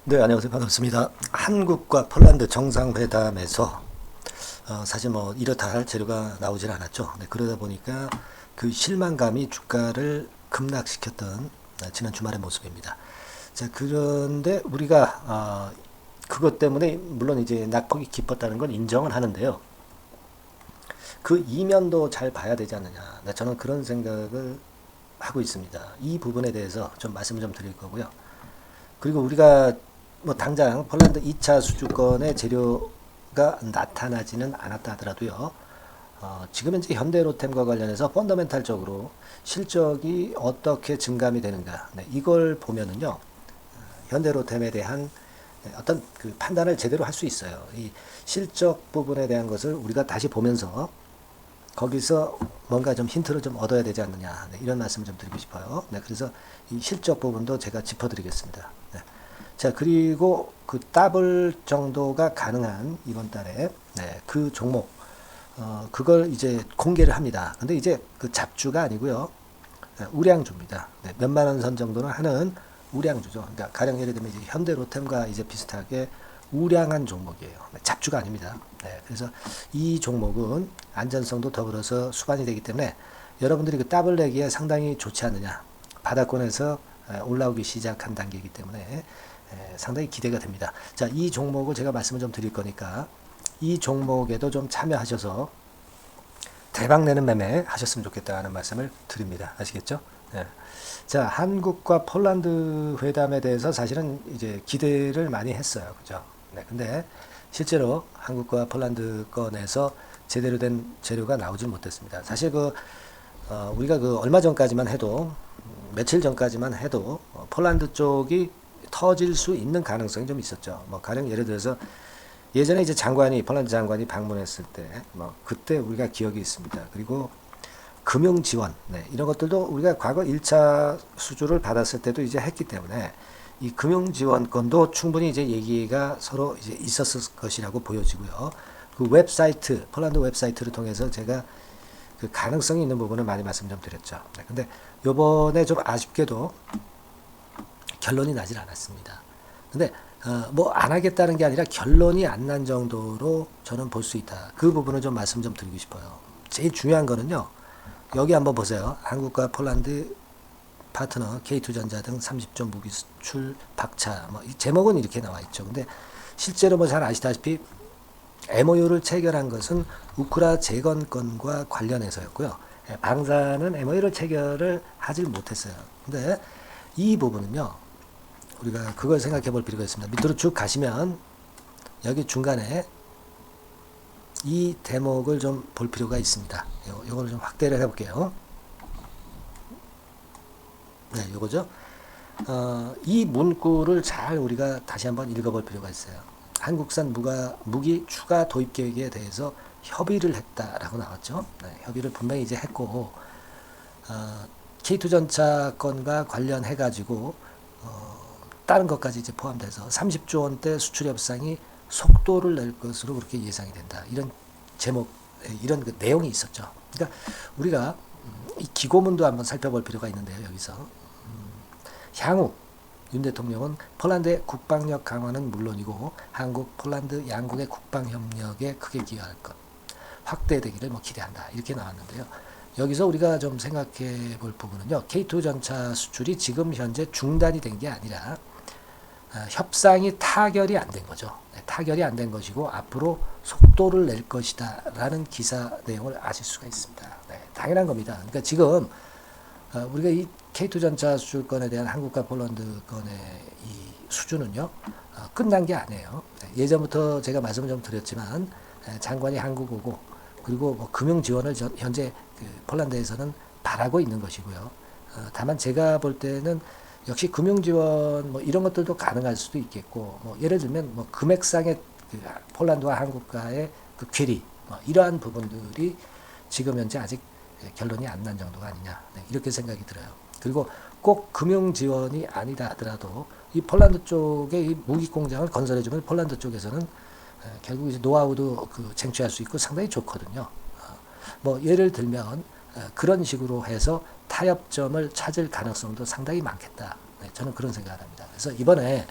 네, 안녕하세요. 반갑습니다. 한국과 폴란드 정상회담에서 사실 뭐 이렇다 할 재료가 나오질 않았죠. 네, 그러다 보니까 그 실망감이 주가를 급락시켰던 지난 주말의 모습입니다. 자, 그런데 우리가 그것 때문에 물론 이제 낙폭이 깊었다는 건 인정을 하는데요. 그 이면도 잘 봐야 되지 않느냐. 네, 저는 그런 생각을 하고 있습니다. 이 부분에 대해서 좀 말씀을 좀 드릴 거고요. 그리고 우리가 뭐 당장 폴란드 2차 수주권의 재료가 나타나지는 않았다 하더라도요. 지금 현재 현대로템과 관련해서 펀더멘탈적으로 실적이 어떻게 증감이 되는가, 네, 이걸 보면은요, 현대로템에 대한 어떤 그 판단을 제대로 할 수 있어요. 이 실적 부분에 대한 것을 우리가 다시 보면서 거기서 뭔가 좀 힌트를 좀 얻어야 되지 않느냐, 네, 이런 말씀을 좀 드리고 싶어요. 네, 그래서 이 실적 부분도 제가 짚어드리겠습니다. 네. 자, 그리고 그 더블 정도가 가능한 이번 달에 네, 그 종목 그걸 이제 공개를 합니다. 근데 이제 그 잡주가 아니고요. 네, 우량주입니다. 네, 몇만 원 선 정도는 하는 우량주죠. 그러니까 가령 예를 들면 이제 현대로템과 이제 비슷하게 우량한 종목이에요. 네, 잡주가 아닙니다. 네, 그래서 이 종목은 안전성도 더불어서 수반이 되기 때문에 여러분들이 그 더블 내기에 상당히 좋지 않느냐. 바닥권에서 올라오기 시작한 단계이기 때문에 상당히 기대가 됩니다. 자, 이 종목을 제가 말씀을 좀 드릴 거니까 이 종목에도 좀 참여하셔서 대박 내는 매매 하셨으면 좋겠다는 말씀을 드립니다. 아시겠죠? 네. 자, 한국과 폴란드 회담에 대해서 사실은 이제 기대를 많이 했어요. 그죠? 네. 근데 실제로 한국과 폴란드 건에서 제대로 된 재료가 나오질 못했습니다. 사실 우리가 그 얼마 전까지만 해도 며칠 전까지만 해도 폴란드 쪽이 터질 수 있는 가능성이 좀 있었죠. 뭐 가령 예를 들어서 예전에 이제 폴란드 장관이 방문했을 때, 뭐 그때 우리가 기억이 있습니다. 그리고 금융 지원, 네, 이런 것들도 우리가 과거 1차 수주를 받았을 때도 이제 했기 때문에 이 금융 지원권도 충분히 이제 얘기가 서로 이제 있었을 것이라고 보여지고요. 그 웹사이트, 폴란드 웹사이트를 통해서 제가 그 가능성이 있는 부분을 많이 말씀 좀 드렸죠. 네, 근데 요번에 좀 아쉽게도 결론이 나질 않았습니다. 근데 뭐 안 하겠다는 게 아니라 결론이 안 난 정도로 저는 볼 수 있다. 그 부분을 좀 말씀 좀 드리고 싶어요. 제일 중요한 거는요. 여기 한번 보세요. 한국과 폴란드 파트너 K2전자 등 30조 무기 수출 박차. 뭐 제목은 이렇게 나와 있죠. 근데 실제로 뭐 잘 아시다시피 MOU를 체결한 것은 우크라 재건건과 관련해서였고요. 방사는 MOU를 체결을 하지 못했어요. 근데 이 부분은요. 우리가 그걸 생각해 볼 필요가 있습니다. 밑으로 쭉 가시면 여기 중간에 이 대목을 좀 볼 필요가 있습니다. 요거를 좀 확대를 해 볼게요. 네, 요거죠. 이 문구를 잘 우리가 다시 한번 읽어 볼 필요가 있어요. 한국산 무기 추가 도입 계획에 대해서 협의를 했다라고 나왔죠. 네, 협의를 분명히 이제 했고, K2 전차 건과 관련해 가지고 다른 것까지 이제 포함돼서 30조 원대 수출 협상이 속도를 낼 것으로 그렇게 예상이 된다. 이런 제목, 이런 그 내용이 있었죠. 그러니까 우리가 이 기고문도 한번 살펴볼 필요가 있는데요. 여기서 향후 윤 대통령은 폴란드의 국방력 강화는 물론이고 한국, 폴란드 양국의 국방 협력에 크게 기여할 것, 확대되기를 뭐 기대한다. 이렇게 나왔는데요. 여기서 우리가 좀 생각해 볼 부분은요. K2 전차 수출이 지금 현재 중단이 된 게 아니라 협상이 타결이 안 된 거죠. 네, 타결이 안 된 것이고 앞으로 속도를 낼 것이다 라는 기사 내용을 아실 수가 있습니다. 네, 당연한 겁니다. 그러니까 지금 우리가 이 K2 전차 수출권에 대한 한국과 폴란드 건의 이 수준은요 끝난 게 아니에요. 네, 예전부터 제가 말씀을 좀 드렸지만 장관이 한국 오고 그리고 뭐 금융 지원을 현재 그 폴란드에서는 바라고 있는 것이고요. 다만 제가 볼 때는 역시 금융 지원 뭐 이런 것들도 가능할 수도 있겠고 뭐 예를 들면 뭐 금액상의 그 폴란드와 한국과의 그 괴리 뭐 이러한 부분들이 지금 현재 아직 결론이 안 난 정도가 아니냐, 네, 이렇게 생각이 들어요. 그리고 꼭 금융 지원이 아니다 하더라도 이 폴란드 쪽에 이 무기 공장을 건설해주면 폴란드 쪽에서는 결국 이제 노하우도 그 쟁취할 수 있고 상당히 좋거든요. 뭐 예를 들면 그런 식으로 해서 타협점을 찾을 가능성도 상당히 많겠다. 네, 저는 그런 생각을 합니다. 그래서 이번에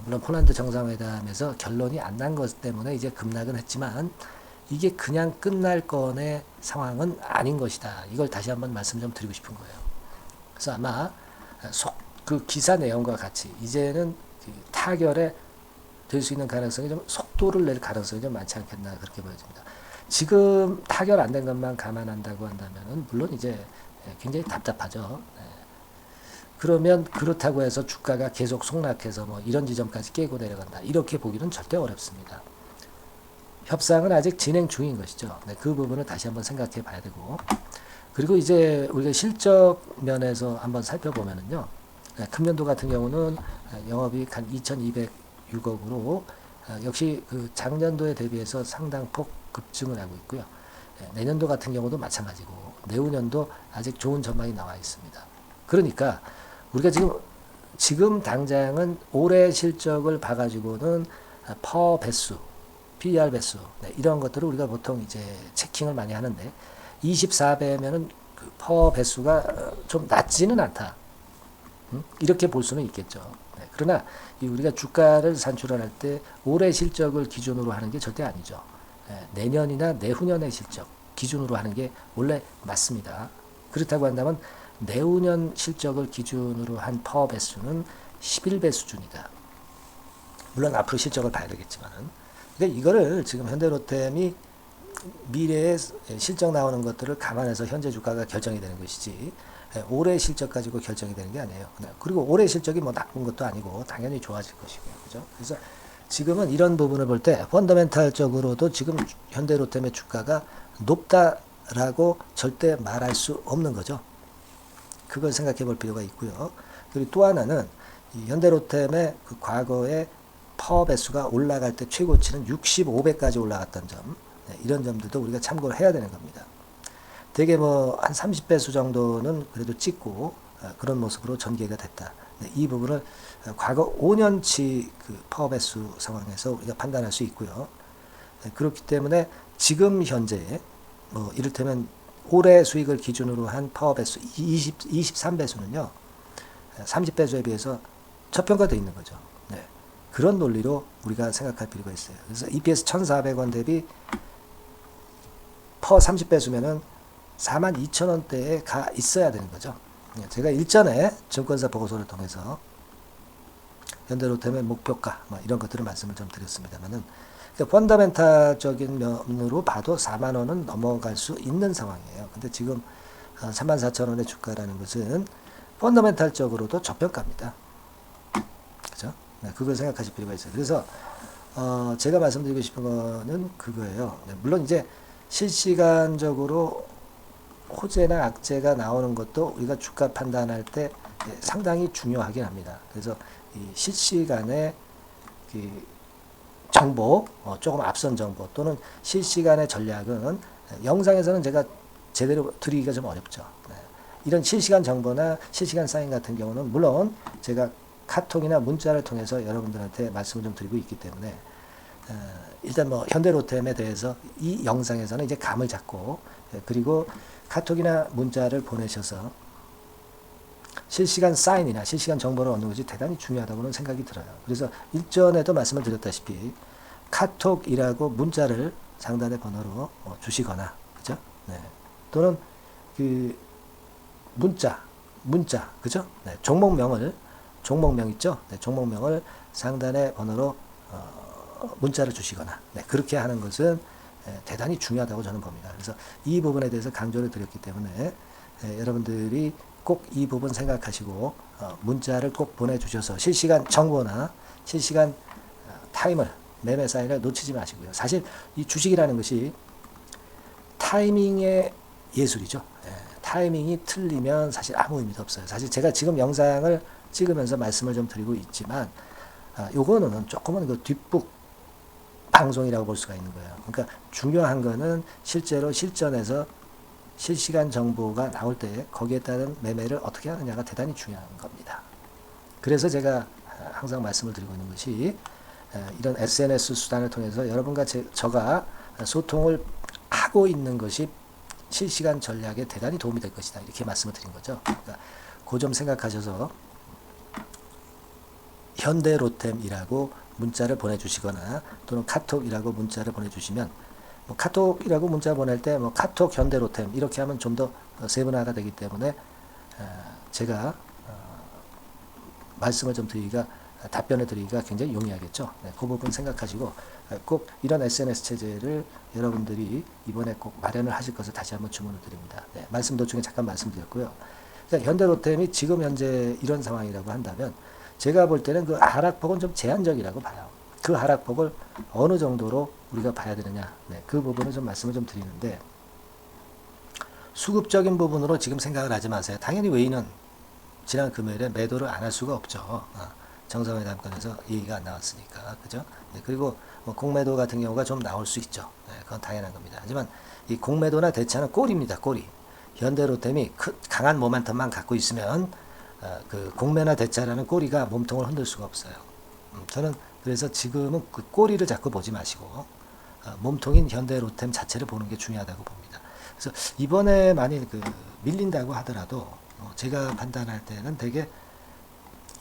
물론 폴란드 정상회담에서 결론이 안 난 것 때문에 이제 급락은 했지만 이게 그냥 끝날 건의 상황은 아닌 것이다. 이걸 다시 한번 말씀 좀 드리고 싶은 거예요. 그래서 아마 그 기사 내용과 같이 이제는 타결에 될 수 있는 가능성이 좀 속도를 낼 가능성이 좀 많지 않겠나 그렇게 보여집니다. 지금 타결 안 된 것만 감안한다고 한다면은 물론 이제 굉장히 답답하죠. 그러면 그렇다고 해서 주가가 계속 속락해서 뭐 이런 지점까지 깨고 내려간다. 이렇게 보기는 절대 어렵습니다. 협상은 아직 진행 중인 것이죠. 그 부분을 다시 한번 생각해 봐야 되고. 그리고 이제 우리가 실적 면에서 한번 살펴보면은요. 금년도 같은 경우는 영업이익 한 2,206억으로 역시 그 작년도에 대비해서 상당폭 급증을 하고 있고요. 내년도 같은 경우도 마찬가지고 내후년도 아직 좋은 전망이 나와 있습니다. 그러니까 우리가 지금 당장은 올해 실적을 봐가지고는 퍼 배수, PER 배수 이런 것들을 우리가 보통 이제 체킹을 많이 하는데 24배면은 그 퍼 배수가 좀 낮지는 않다. 이렇게 볼 수는 있겠죠. 그러나 우리가 주가를 산출할 때 올해 실적을 기준으로 하는 게 절대 아니죠. 내년이나 내후년의 실적 기준으로 하는 게 원래 맞습니다. 그렇다고 한다면 내후년 실적을 기준으로 한 퍼 배수는 11배 수준이다. 물론 앞으로 실적을 봐야 되겠지만은. 근데 이거를 지금 현대로템이 미래에 실적 나오는 것들을 감안해서 현재 주가가 결정이 되는 것이지 올해 실적 가지고 결정이 되는 게 아니에요. 그리고 올해 실적이 뭐 나쁜 것도 아니고 당연히 좋아질 것이고요. 그죠? 그래서 지금은 이런 부분을 볼 때 펀더멘탈적으로도 지금 현대로템의 주가가 높다라고 절대 말할 수 없는 거죠. 그걸 생각해 볼 필요가 있고요. 그리고 또 하나는 이 현대로템의 그 과거에 퍼 배수가 올라갈 때 최고치는 65배까지 올라갔던 점, 이런 점들도 우리가 참고를 해야 되는 겁니다. 되게 뭐 한 30배수 정도는 그래도 찍고 그런 모습으로 전개가 됐다. 이 부분을 과거 5년치 그 퍼 배수 상황에서 우리가 판단할 수 있고요. 그렇기 때문에 지금 현재 뭐 이를테면 올해 수익을 기준으로 한 퍼 배수 23배수는요. 30배수에 비해서 저평가되어 있는 거죠. 네. 그런 논리로 우리가 생각할 필요가 있어요. 그래서 EPS 1,400원 대비 퍼 30배수면은 42,000원대에 가 있어야 되는 거죠. 제가 일전에 증권사 보고서를 통해서 현대로템의 목표가 뭐 이런 것들을 말씀을 좀 드렸습니다만은 그러니까 펀더멘탈적인 면으로 봐도 4만 원은 넘어갈 수 있는 상황이에요. 근데 지금 34,000원의 주가라는 것은 펀더멘탈적으로도 저평가입니다. 그죠? 네, 그걸 생각하실 필요가 있어요. 그래서 제가 말씀드리고 싶은 거는 그거예요. 네, 물론 이제 실시간적으로 호재나 악재가 나오는 것도 우리가 주가 판단할 때 상당히 중요하긴 합니다. 그래서 이 실시간의 그 정보, 조금 앞선 정보 또는 실시간의 전략은 영상에서는 제가 제대로 드리기가 좀 어렵죠. 네. 이런 실시간 정보나 실시간 사인 같은 경우는 물론 제가 카톡이나 문자를 통해서 여러분들한테 말씀을 좀 드리고 있기 때문에 일단 뭐 현대로템에 대해서 이 영상에서는 이제 감을 잡고 그리고 카톡이나 문자를 보내셔서 실시간 사인이나 실시간 정보를 얻는 것이 대단히 중요하다고는 생각이 들어요. 그래서 일전에도 말씀을 드렸다시피 카톡이라고 문자를 상단의 번호로 주시거나, 그죠? 네. 또는 그 문자, 그죠? 네. 종목명 있죠? 네. 종목명을 상단의 번호로 문자를 주시거나, 네. 그렇게 하는 것은 대단히 중요하다고 저는 봅니다. 그래서 이 부분에 대해서 강조를 드렸기 때문에 여러분들이 꼭 이 부분 생각하시고 문자를 꼭 보내주셔서 실시간 정보나 실시간 타임을 매매 사인을 놓치지 마시고요. 사실 이 주식이라는 것이 타이밍의 예술이죠. 타이밍이 틀리면 사실 아무 의미도 없어요. 사실 제가 지금 영상을 찍으면서 말씀을 좀 드리고 있지만 요거는 조금은 그 뒷북 방송이라고 볼 수가 있는 거예요. 그러니까 중요한 거는 실제로 실전에서 실시간 정보가 나올 때 거기에 따른 매매를 어떻게 하느냐가 대단히 중요한 겁니다. 그래서 제가 항상 말씀을 드리고 있는 것이 이런 SNS 수단을 통해서 여러분과 저가 소통을 하고 있는 것이 실시간 전략에 대단히 도움이 될 것이다. 이렇게 말씀을 드린 거죠. 그러니까 그 점 생각하셔서 현대로템이라고 문자를 보내주시거나 또는 카톡이라고 문자를 보내주시면 뭐 카톡이라고 문자 보낼 때 뭐 카톡 현대로템 이렇게 하면 좀 더 세분화가 되기 때문에 제가 말씀을 좀 드리기가 답변을 드리기가 굉장히 용이하겠죠. 네, 그 부분 생각하시고 꼭 이런 SNS 체제를 여러분들이 이번에 꼭 마련을 하실 것을 다시 한번 주문을 드립니다. 네, 말씀 도중에 잠깐 말씀드렸고요. 현대로템이 지금 현재 이런 상황이라고 한다면 제가 볼 때는 그 하락폭은 좀 제한적이라고 봐요. 그 하락폭을 어느 정도로 우리가 봐야 되느냐. 네, 그 부분을 좀 말씀을 좀 드리는데 수급적인 부분으로 지금 생각을 하지 마세요. 당연히 외인은 지난 금요일에 매도를 안 할 수가 없죠. 정상회담권에서 얘기가 안 나왔으니까. 그죠? 네, 그리고 뭐 공매도 같은 경우가 좀 나올 수 있죠. 네, 그건 당연한 겁니다. 하지만 이 공매도나 대차는 꼬리입니다. 꼬리. 현대로템이 강한 모멘텀만 갖고 있으면 그 공매나 대차라는 꼬리가 몸통을 흔들 수가 없어요. 저는 그래서 지금은 그 꼬리를 자꾸 보지 마시고 몸통인 현대로템 자체를 보는 게 중요하다고 봅니다. 그래서 이번에 만일 그 밀린다고 하더라도 제가 판단할 때는 되게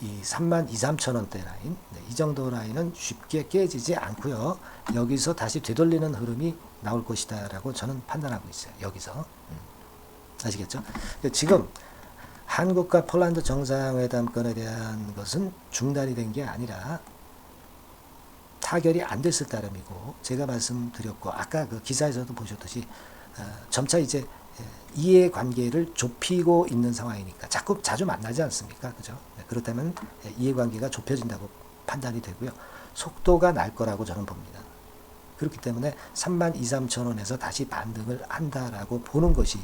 이 32,000~33,000원대 라인, 네, 이 정도 라인은 쉽게 깨지지 않고요. 여기서 다시 되돌리는 흐름이 나올 것이다라고 저는 판단하고 있어요. 여기서. 아시겠죠? 지금 한국과 폴란드 정상회담권에 대한 것은 중단이 된 게 아니라 타결이 안 됐을 따름이고 제가 말씀드렸고 아까 그 기사에서도 보셨듯이 점차 이제 이해관계를 좁히고 있는 상황이니까 자주 만나지 않습니까? 그죠? 그렇다면 이해관계가 좁혀진다고 판단이 되고요. 속도가 날 거라고 저는 봅니다. 그렇기 때문에 32,000~33,000원에서 다시 반등을 한다라고 보는 것이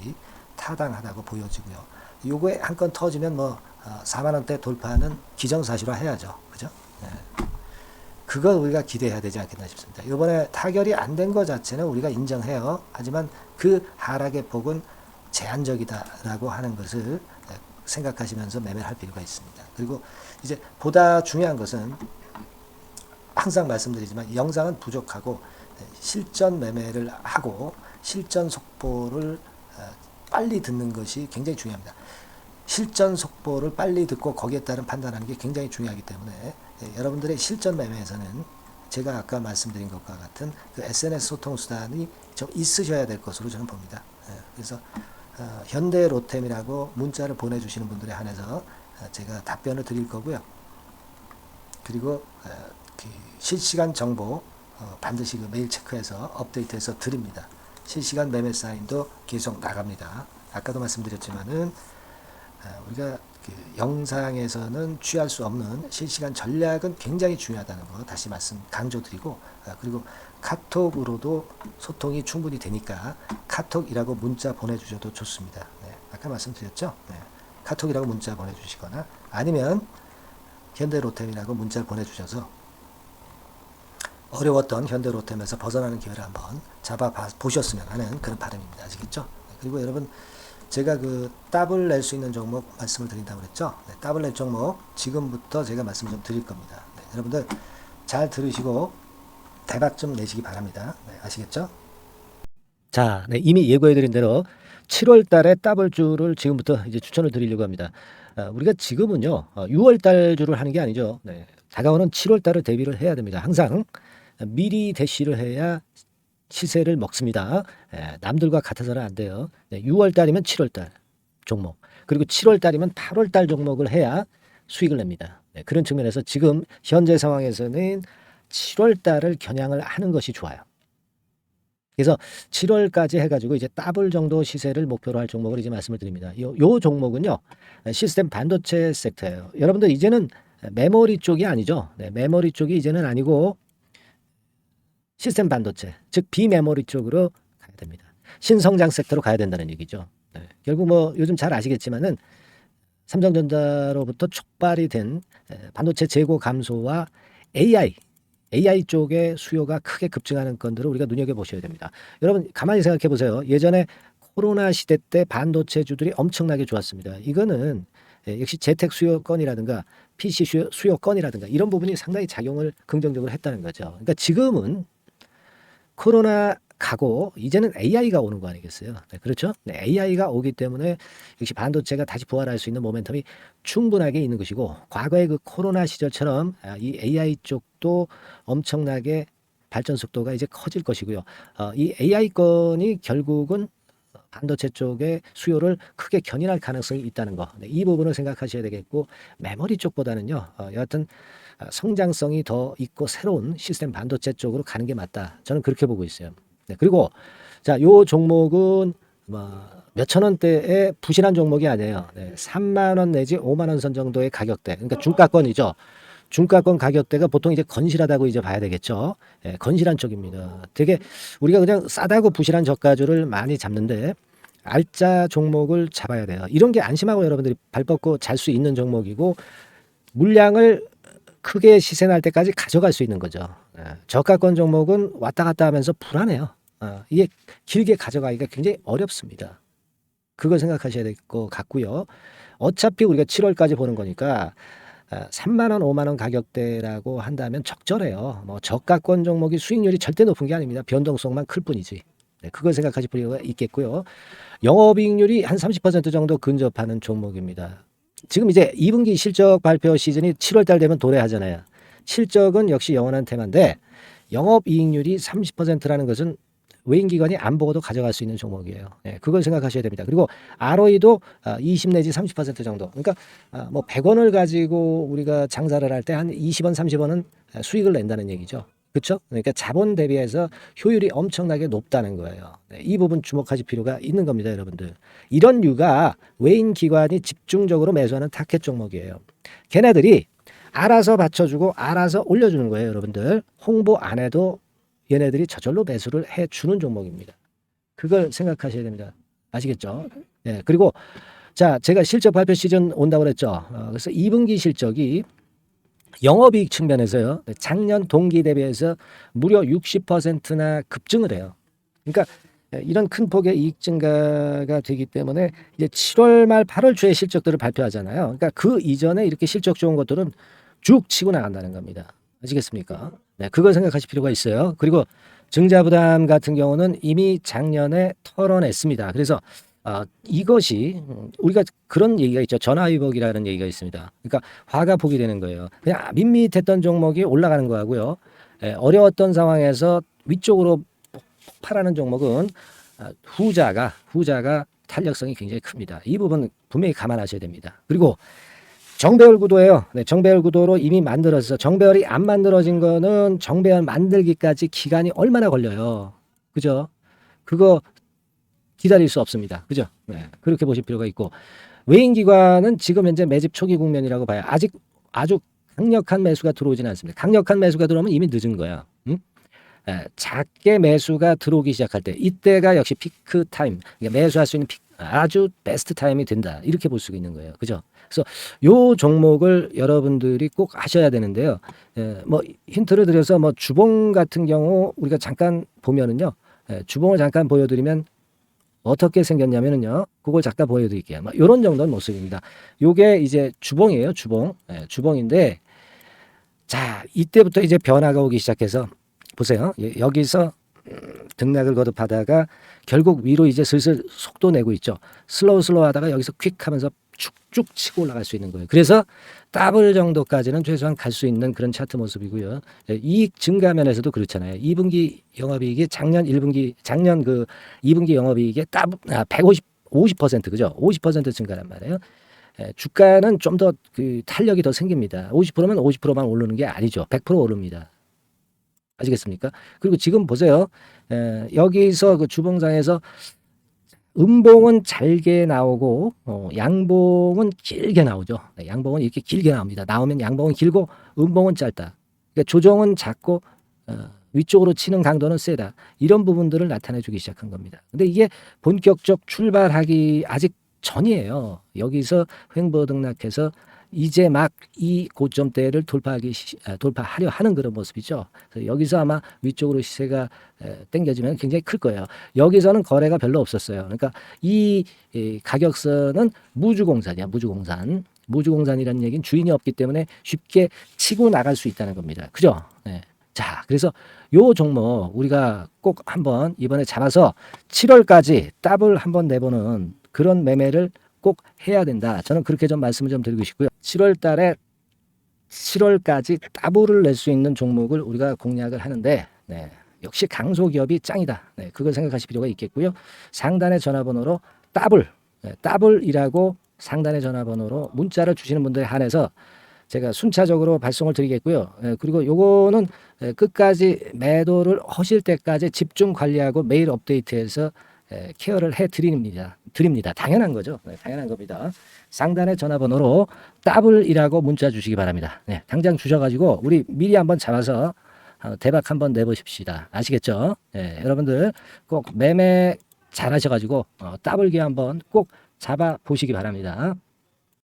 타당하다고 보여지고요. 요거에 한 건 터지면 뭐 4만원대 돌파는 기정사실화 해야죠. 그죠? 네. 그걸 우리가 기대해야 되지 않겠나 싶습니다. 이번에 타결이 안 된 것 자체는 우리가 인정해요. 하지만 그 하락의 폭은 제한적이다라고 하는 것을 생각하시면서 매매를 할 필요가 있습니다. 그리고 이제 보다 중요한 것은 항상 말씀드리지만 영상은 부족하고 실전 매매를 하고 실전 속보를 빨리 듣는 것이 굉장히 중요합니다. 실전 속보를 빨리 듣고 거기에 따른 판단하는 게 굉장히 중요하기 때문에 여러분들의 실전 매매에서는 제가 아까 말씀드린 것과 같은 그 SNS 소통 수단이 좀 있으셔야 될 것으로 저는 봅니다. 그래서 현대로템이라고 문자를 보내주시는 분들에 한해서 제가 답변을 드릴 거고요. 그리고 그 실시간 정보 반드시 그 메일 체크해서 업데이트해서 드립니다. 실시간 매매 사인도 계속 나갑니다. 아까도 말씀드렸지만은 우리가 그 영상에서는 취할 수 없는 실시간 전략은 굉장히 중요하다는 거 다시 말씀 강조드리고 그리고 카톡으로도 소통이 충분히 되니까 카톡이라고 문자 보내주셔도 좋습니다. 네, 아까 말씀드렸죠? 네, 카톡이라고 문자 보내주시거나 아니면 현대로템이라고 문자를 보내주셔서 어려웠던 현대로템에서 벗어나는 기회를 한번 잡아보셨으면 하는 그런 바람입니다. 아시겠죠? 그리고 여러분 제가 그 더블 낼 수 있는 종목 말씀을 드린다고 그랬죠? 네, 더블 낼 종목 지금부터 제가 말씀 좀 드릴 겁니다. 네, 여러분들 잘 들으시고 대박 좀 내시기 바랍니다. 네, 아시겠죠? 자, 네, 이미 예고해드린 대로 7월 달에 더블주를 지금부터 이제 추천을 드리려고 합니다. 우리가 지금은요, 6월 달주를 하는 게 아니죠. 네, 다가오는 7월 달을 대비를 해야 됩니다. 항상 미리 대시를 해야 시세를 먹습니다. 남들과 같아서는 안 돼요. 6월 달이면 7월 달 종목, 그리고 7월 달이면 8월 달 종목을 해야 수익을 냅니다. 그런 측면에서 지금 현재 상황에서는 7월 달을 겨냥을 하는 것이 좋아요. 그래서 7월까지 해가지고 이제 더블 정도 시세를 목표로 할 종목을 이제 말씀을 드립니다. 요 종목은요, 시스템 반도체 섹터예요. 여러분들 이제는 메모리 쪽이 아니죠. 네, 메모리 쪽이 이제는 아니고 시스템 반도체, 즉 비메모리 쪽으로 가야 됩니다. 신성장 섹터로 가야 된다는 얘기죠. 네, 결국 뭐 요즘 잘 아시겠지만은 삼성전자로부터 촉발이 된 반도체 재고 감소와 AI 쪽의 수요가 크게 급증하는 건들을 우리가 눈여겨보셔야 됩니다. 여러분 가만히 생각해 보세요. 예전에 코로나 시대 때 반도체주들이 엄청나게 좋았습니다. 이거는 역시 재택 수요건이라든가 PC 수요건이라든가 이런 부분이 상당히 작용을 긍정적으로 했다는 거죠. 그러니까 지금은 코로나 가고 이제는 AI가 오는 거 아니겠어요? 네, 그렇죠? 네, AI가 오기 때문에 역시 반도체가 다시 부활할 수 있는 모멘텀이 충분하게 있는 것이고 과거의 그 코로나 시절처럼 이 AI 쪽도 엄청나게 발전 속도가 이제 커질 것이고요. 이 AI 건이 결국은 반도체 쪽의 수요를 크게 견인할 가능성이 있다는 거. 네, 이 부분을 생각하셔야 되겠고 메모리 쪽보다는요. 여하튼 성장성이 더 있고 새로운 시스템 반도체 쪽으로 가는 게 맞다. 저는 그렇게 보고 있어요. 네, 그리고 자, 요 종목은 몇천 원대의 부실한 종목이 아니에요. 네, 3만 원 내지 5만 원 선 정도의 가격대. 그러니까 중가권이죠. 중가권 가격대가 보통 이제 건실하다고 이제 봐야 되겠죠. 예, 건실한 쪽입니다. 되게 우리가 그냥 싸다고 부실한 저가주를 많이 잡는데 알짜 종목을 잡아야 돼요. 이런 게 안심하고 여러분들이 발 뻗고 잘 수 있는 종목이고 물량을 크게 시세 날 때까지 가져갈 수 있는 거죠. 예, 저가권 종목은 왔다 갔다 하면서 불안해요. 이게 길게 가져가기가 굉장히 어렵습니다. 그걸 생각하셔야 될 것 같고요. 어차피 우리가 7월까지 보는 거니까 3만 원, 5만 원 가격대라고 한다면 적절해요. 뭐 저가권 종목이 수익률이 절대 높은 게 아닙니다. 변동성만 클 뿐이지. 네, 그걸 생각하실 필요가 있겠고요. 영업이익률이 한 30% 정도 근접하는 종목입니다. 지금 이제 2분기 실적 발표 시즌이 7월 달 되면 도래하잖아요. 실적은 역시 영원한 테마인데 영업이익률이 30%라는 것은 외인기관이 안 보고도 가져갈 수 있는 종목이에요. 네, 그걸 생각하셔야 됩니다. 그리고 ROE도 20 내지 30% 정도. 그러니까 뭐 100원을 가지고 우리가 장사를 할 때 한 20원, 30원은 수익을 낸다는 얘기죠. 그렇죠? 그러니까 자본 대비해서 효율이 엄청나게 높다는 거예요. 네, 이 부분 주목하실 필요가 있는 겁니다, 여러분들. 이런 류가 외인 기관이 집중적으로 매수하는 타켓 종목이에요. 걔네들이 알아서 받쳐주고 알아서 올려주는 거예요, 여러분들. 홍보 안 해도 얘네들이 저절로 매수를 해주는 종목입니다. 그걸 생각하셔야 됩니다. 아시겠죠? 네, 그리고 자, 제가 실적 발표 시즌 온다고 그랬죠. 그래서 2분기 실적이 영업이익 측면에서요. 작년 동기 대비해서 무려 60%나 급증을 해요. 그러니까 이런 큰 폭의 이익 증가가 되기 때문에 이제 7월 말 8월 초에 실적들을 발표하잖아요. 그러니까 그 이전에 이렇게 실적 좋은 것들은 쭉 치고 나간다는 겁니다. 아시겠습니까? 네, 그걸 생각하실 필요가 있어요. 그리고 증자부담 같은 경우는 이미 작년에 털어냈습니다. 그래서 이것이 우리가 그런 얘기가 있죠. 전화위복이라는 얘기가 있습니다. 그러니까 화가 복이 되는 거예요. 그냥 밋밋했던 종목이 올라가는 거하고요. 어려웠던 상황에서 위쪽으로 폭발하는 종목은 후자가 탄력성이 굉장히 큽니다. 이 부분 분명히 감안하셔야 됩니다. 그리고 정배열 구도예요. 네, 정배열 구도로 이미 만들어서 정배열이 안 만들어진 거는 정배열 만들기까지 기간이 얼마나 걸려요. 그죠? 그거 기다릴 수 없습니다. 그죠? 네, 그렇게 보실 필요가 있고 외인기관은 지금 현재 매집 초기 국면이라고 봐요. 아직 아주 강력한 매수가 들어오지는 않습니다. 강력한 매수가 들어오면 이미 늦은 거야. 응? 작게 매수가 들어오기 시작할 때 이때가 역시 피크 타임, 그러니까 매수할 수 있는 아주 베스트 타임이 된다. 이렇게 볼 수가 있는 거예요. 그죠? 그래서 요 종목을 여러분들이 꼭 하셔야 되는데요. 뭐 힌트를 드려서 뭐 주봉 같은 경우 우리가 잠깐 보면은요. 주봉을 잠깐 보여드리면 어떻게 생겼냐면은요. 그걸 잠깐 보여드릴게요. 뭐 이런 정도는 모습입니다. 요게 이제 주봉이에요. 주봉. 주봉인데 자 이때부터 이제 변화가 오기 시작해서 보세요. 여기서 등락을 거듭하다가 결국 위로 이제 슬슬 속도 내고 있죠. 슬로우 하다가 여기서 퀵 하면서 쭉쭉 치고 올라갈 수 있는 거예요. 그래서 더블 정도까지는 최소한 갈 수 있는 그런 차트 모습이고요. 이익 증가 면에서도 그렇잖아요. 2분기 영업이익이 작년 그 2분기 영업이익의 50% 그죠? 50% 증가란 말이에요. 주가는 좀 더 그 탄력이 더 생깁니다. 50%면 50%만 오르는 게 아니죠. 100% 오릅니다. 아시겠습니까? 그리고 지금 보세요. 여기서 그 주봉상에서 음봉은 잘게 나오고 양봉은 길게 나오죠. 양봉은 이렇게 길게 나옵니다. 나오면 양봉은 길고 음봉은 짧다. 그러니까 조정은 작고 위쪽으로 치는 강도는 세다. 이런 부분들을 나타내주기 시작한 겁니다. 근데 이게 본격적 출발하기 아직 전이에요. 여기서 횡보 등락해서 이제 막 이 고점대를 돌파하려 하는 그런 모습이죠. 그래서 여기서 아마 위쪽으로 시세가 당겨지면 굉장히 클 거예요. 여기서는 거래가 별로 없었어요. 그러니까 이 가격선은 무주공산이야. 무주공산이라는 얘기는 주인이 없기 때문에 쉽게 치고 나갈 수 있다는 겁니다. 그죠? 네. 자, 그래서 요 종목 우리가 꼭 한번 이번에 잡아서 7월까지 더블 한번 내보는 그런 매매를 꼭 해야 된다. 저는 그렇게 좀 말씀을 좀 드리고 싶고요. 7월 달에 7월까지 더블을 낼 수 있는 종목을 우리가 공략을 하는데, 네, 역시 강소기업이 짱이다. 네, 그걸 생각하실 필요가 있겠고요. 상단의 전화번호로 더블, 네, 더블이라고 상단의 전화번호로 문자를 주시는 분들에 한해서 제가 순차적으로 발송을 드리겠고요. 예, 그리고 요거는 끝까지 매도를 하실 때까지 집중 관리하고 매일 업데이트해서 케어를 해 드립니다. 당연한 거죠. 네, 당연한 겁니다. 상단의 전화번호로 더블이라고 문자 주시기 바랍니다. 네, 당장 주셔가지고 우리 미리 한번 잡아서 대박 한번 내보십시다. 아시겠죠? 네, 여러분들 꼭 매매 잘 하셔가지고 더블기 한번 꼭 잡아 보시기 바랍니다.